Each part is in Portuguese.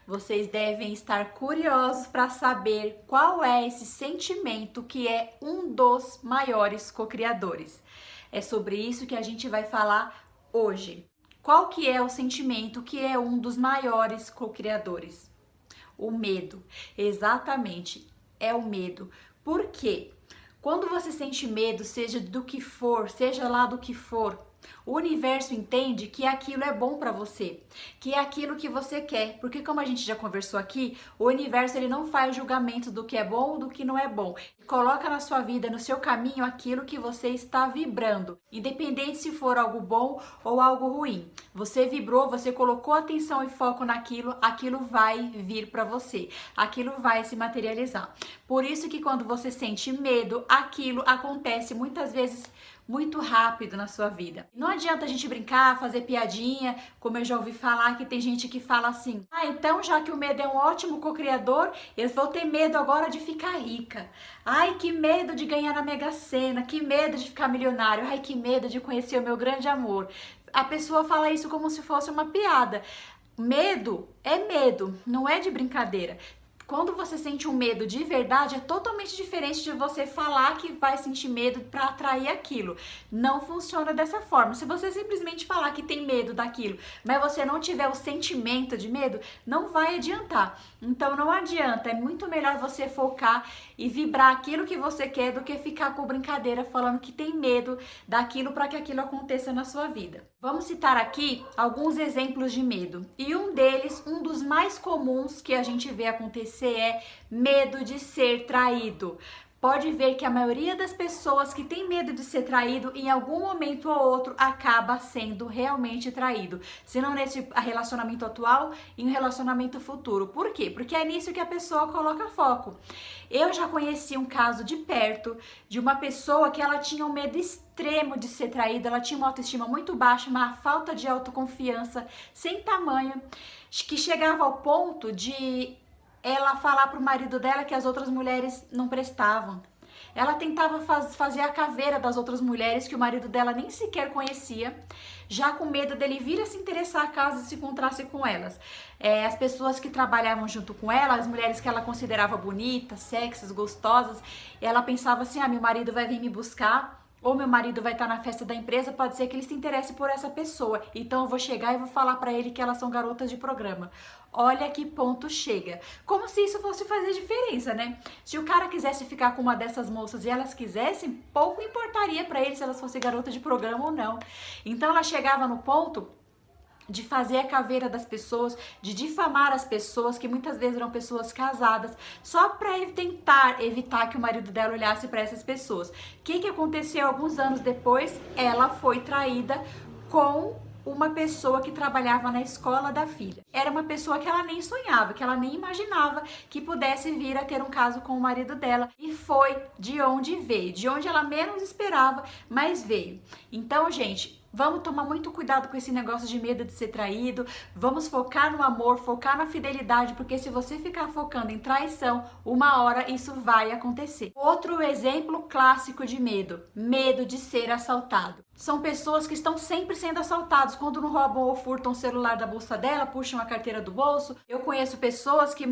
vocês devem estar curiosos para saber qual é esse sentimento que é um dos maiores co-criadores. É sobre isso que a gente vai falar hoje. Qual que é o sentimento que é um dos maiores co-criadores? O medo. Exatamente, é o medo. Por quê? Quando você sente medo, seja do que for, seja lá do que for, o universo entende que aquilo é bom para você, que é aquilo que você quer, porque como a gente já conversou aqui, o universo ele não faz julgamento do que é bom ou do que não é bom. Ele coloca na sua vida, no seu caminho, aquilo que você está vibrando, independente se for algo bom ou algo ruim. Você vibrou, você colocou atenção e foco naquilo, aquilo vai vir para você, aquilo vai se materializar. Por isso que quando você sente medo, aquilo acontece muitas vezes muito rápido na sua vida. Não adianta a gente brincar, fazer piadinha, como eu já ouvi falar que tem gente que fala assim: ah, então já que o medo é um ótimo co-criador, eu vou ter medo agora de ficar rica. Ai, que medo de ganhar na Mega Sena, que medo de ficar milionário, ai, que medo de conhecer o meu grande amor. A pessoa fala isso como se fosse uma piada. Medo é medo, não é de brincadeira. Quando você sente um medo de verdade, é totalmente diferente de você falar que vai sentir medo para atrair aquilo. Não funciona dessa forma. Se você simplesmente falar que tem medo daquilo, mas você não tiver o sentimento de medo, não vai adiantar. Então não adianta, é muito melhor você focar e vibrar aquilo que você quer do que ficar com brincadeira falando que tem medo daquilo para que aquilo aconteça na sua vida. Vamos citar aqui alguns exemplos de medo. E um deles, um dos mais comuns que a gente vê acontecer é medo de ser traído. Pode ver que a maioria das pessoas que tem medo de ser traído, em algum momento ou outro, acaba sendo realmente traído. Se não nesse relacionamento atual, em um relacionamento futuro. Por quê? Porque é nisso que a pessoa coloca foco. Eu já conheci um caso de perto de uma pessoa que ela tinha um medo extremo de ser traída, ela tinha uma autoestima muito baixa, uma falta de autoconfiança sem tamanho, que chegava ao ponto de ela falar pro marido dela que as outras mulheres não prestavam. Ela tentava fazer a caveira das outras mulheres que o marido dela nem sequer conhecia, já com medo dele vir a se interessar caso se encontrasse com elas. As pessoas que trabalhavam junto com ela, as mulheres que ela considerava bonitas, sexys, gostosas, ela pensava assim: ah, meu marido vai vir me buscar, ou meu marido vai estar na festa da empresa, pode ser que ele se interesse por essa pessoa. Então eu vou chegar e vou falar pra ele que elas são garotas de programa. Olha que ponto chega. Como se isso fosse fazer diferença, né? Se o cara quisesse ficar com uma dessas moças e elas quisessem, pouco importaria pra ele se elas fossem garotas de programa ou não. Então ela chegava no ponto de fazer a caveira das pessoas, de difamar as pessoas, que muitas vezes eram pessoas casadas, só para tentar evitar que o marido dela olhasse para essas pessoas. O que aconteceu alguns anos depois? Ela foi traída com uma pessoa que trabalhava na escola da filha. Era uma pessoa que ela nem sonhava, que ela nem imaginava que pudesse vir a ter um caso com o marido dela. E foi de onde veio, de onde ela menos esperava, mas veio. Então, gente, vamos tomar muito cuidado com esse negócio de medo de ser traído, vamos focar no amor, focar na fidelidade, porque se você ficar focando em traição, uma hora isso vai acontecer. Outro exemplo clássico de medo, medo de ser assaltado. São pessoas que estão sempre sendo assaltadas, quando não roubam ou furtam o celular da bolsa dela, puxam a carteira do bolso. Eu conheço pessoas que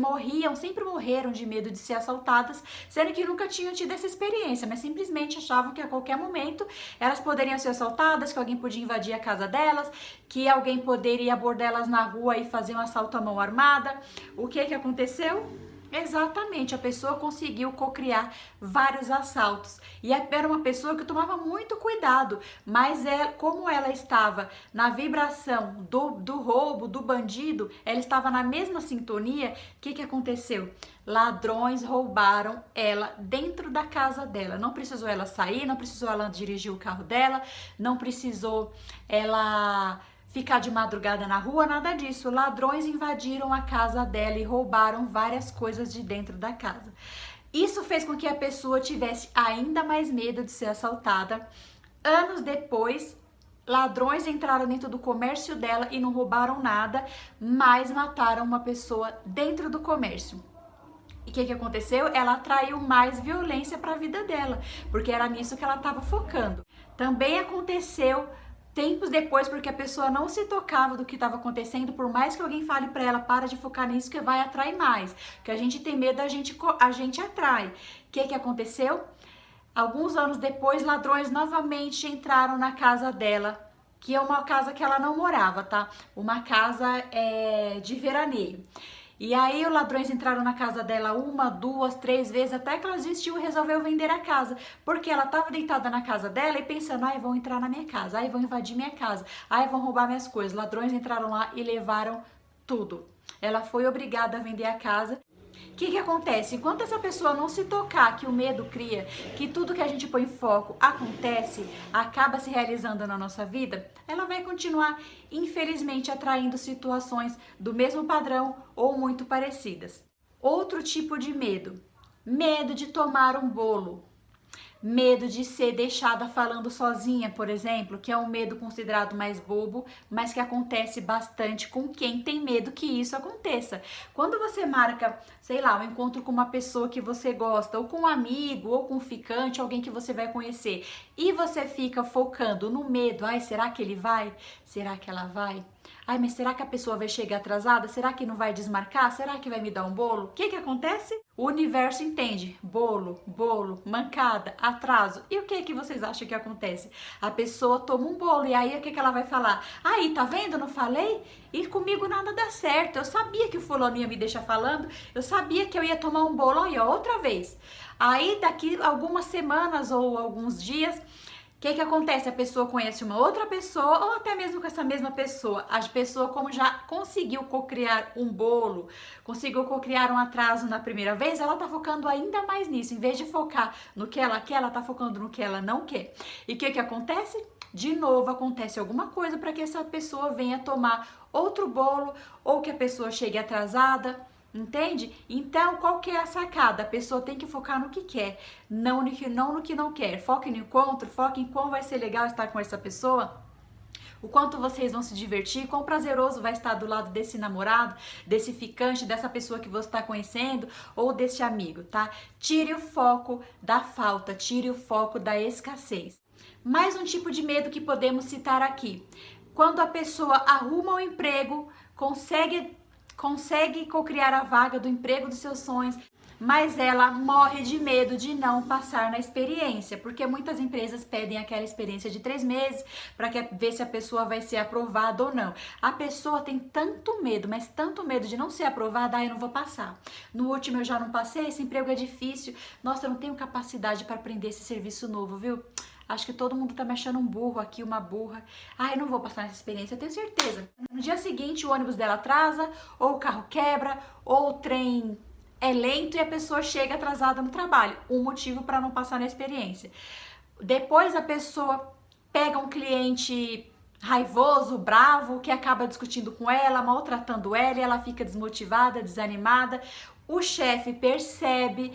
sempre morreram de medo de ser assaltadas, sendo que nunca tinham tido essa experiência, mas simplesmente achavam que a qualquer momento elas poderiam ser assaltadas, que alguém podia invadir a casa delas, que alguém poderia abordar elas na rua e fazer um assalto à mão armada. O que aconteceu? Exatamente, a pessoa conseguiu cocriar vários assaltos. E era uma pessoa que tomava muito cuidado, mas como ela estava na vibração do roubo, do bandido, ela estava na mesma sintonia. O que aconteceu? Ladrões roubaram ela dentro da casa dela. Não precisou ela sair, não precisou ela dirigir o carro dela, não precisou ela ficar de madrugada na rua, nada disso. Ladrões invadiram a casa dela e roubaram várias coisas de dentro da casa. Isso fez com que a pessoa tivesse ainda mais medo de ser assaltada. Anos depois, ladrões entraram dentro do comércio dela e não roubaram nada, mas mataram uma pessoa dentro do comércio. E o que aconteceu? Ela atraiu mais violência para a vida dela, porque era nisso que ela estava focando. Também aconteceu tempos depois, porque a pessoa não se tocava do que estava acontecendo, por mais que alguém fale para ela, para de focar nisso que vai atrair mais. Porque a gente tem medo, a gente atrai. O que aconteceu? Alguns anos depois, ladrões novamente entraram na casa dela, que é uma casa que ela não morava, tá? Uma casa de veraneio. E aí os ladrões entraram na casa dela 1, 2, 3 vezes, até que ela desistiu e resolveu vender a casa. Porque ela estava deitada na casa dela e pensando, ai, vão entrar na minha casa, ai, vão invadir minha casa, ai, vão roubar minhas coisas. Ladrões entraram lá e levaram tudo. Ela foi obrigada a vender a casa. O que acontece? Enquanto essa pessoa não se tocar que o medo cria, que tudo que a gente põe em foco acontece, acaba se realizando na nossa vida, ela vai continuar, infelizmente, atraindo situações do mesmo padrão ou muito parecidas. Outro tipo de medo. Medo de tomar um bolo. Medo de ser deixada falando sozinha, por exemplo, que é um medo considerado mais bobo, mas que acontece bastante com quem tem medo que isso aconteça. Quando você marca, sei lá, um encontro com uma pessoa que você gosta, ou com um amigo, ou com um ficante, alguém que você vai conhecer, e você fica focando no medo, ai, será que ele vai? Será que ela vai? Ai, mas será que a pessoa vai chegar atrasada? Será que não vai desmarcar? Será que vai me dar um bolo? O que acontece? O universo entende. Bolo, mancada, atraso. E o que vocês acham que acontece? A pessoa toma um bolo e aí o que ela vai falar? Aí, tá vendo? Não falei? E comigo nada dá certo. Eu sabia que o fulano ia me deixar falando. Eu sabia que eu ia tomar um bolo. Aí, outra vez. Aí, daqui algumas semanas ou alguns dias... O que acontece? A pessoa conhece uma outra pessoa ou até mesmo com essa mesma pessoa. A pessoa, como já conseguiu cocriar um bolo, conseguiu cocriar um atraso na primeira vez, ela tá focando ainda mais nisso. Em vez de focar no que ela quer, ela tá focando no que ela não quer. E o que acontece? De novo, acontece alguma coisa para que essa pessoa venha tomar outro bolo ou que a pessoa chegue atrasada. Entende? Então, qual que é a sacada? A pessoa tem que focar no que quer, não no que não quer. Foque no encontro, foque em quão vai ser legal estar com essa pessoa, o quanto vocês vão se divertir, quão prazeroso vai estar do lado desse namorado, desse ficante, dessa pessoa que você está conhecendo ou desse amigo, tá? Tire o foco da falta, tire o foco da escassez. Mais um tipo de medo que podemos citar aqui. Quando a pessoa arruma um emprego, consegue cocriar a vaga do emprego dos seus sonhos, mas ela morre de medo de não passar na experiência, porque muitas empresas pedem aquela experiência de 3 meses para ver se a pessoa vai ser aprovada ou não. A pessoa tem tanto medo, mas tanto medo de não ser aprovada, eu não vou passar. No último eu já não passei, esse emprego é difícil, nossa, eu não tenho capacidade para aprender esse serviço novo, viu? Acho que todo mundo tá me achando um burro aqui, uma burra. Ai, não vou passar nessa experiência, eu tenho certeza. No dia seguinte, o ônibus dela atrasa, ou o carro quebra, ou o trem é lento e a pessoa chega atrasada no trabalho. Um motivo para não passar na experiência. Depois a pessoa pega um cliente raivoso, bravo, que acaba discutindo com ela, maltratando ela, e ela fica desmotivada, desanimada. O chefe percebe,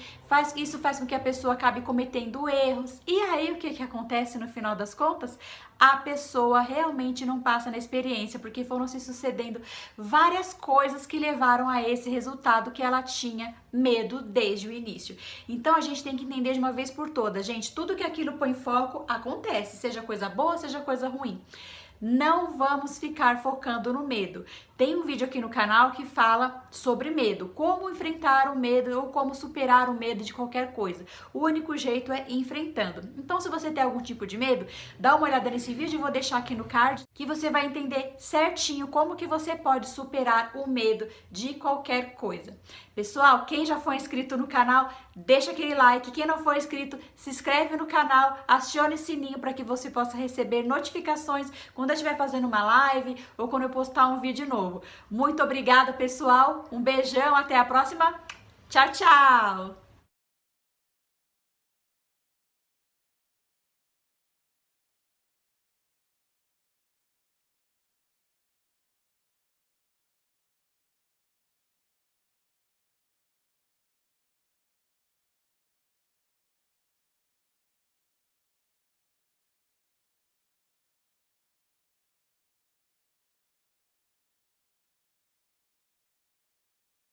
isso faz com que a pessoa acabe cometendo erros. E aí o que acontece no final das contas? A pessoa realmente não passa na experiência, porque foram se sucedendo várias coisas que levaram a esse resultado que ela tinha medo desde o início. Então a gente tem que entender de uma vez por todas, gente, tudo que aquilo põe foco acontece, seja coisa boa, seja coisa ruim. Não vamos ficar focando no medo. Tem um vídeo aqui no canal que fala sobre medo, como enfrentar o medo ou como superar o medo de qualquer coisa. O único jeito é enfrentando. Então, se você tem algum tipo de medo, dá uma olhada nesse vídeo, eu vou deixar aqui no card, que você vai entender certinho como que você pode superar o medo de qualquer coisa. Pessoal, quem já foi inscrito no canal, deixa aquele like. Quem não for inscrito, se inscreve no canal, acione o sininho para que você possa receber notificações quando eu estiver fazendo uma live ou quando eu postar um vídeo novo. Muito obrigada, pessoal. Um beijão, até a próxima. Tchau, tchau!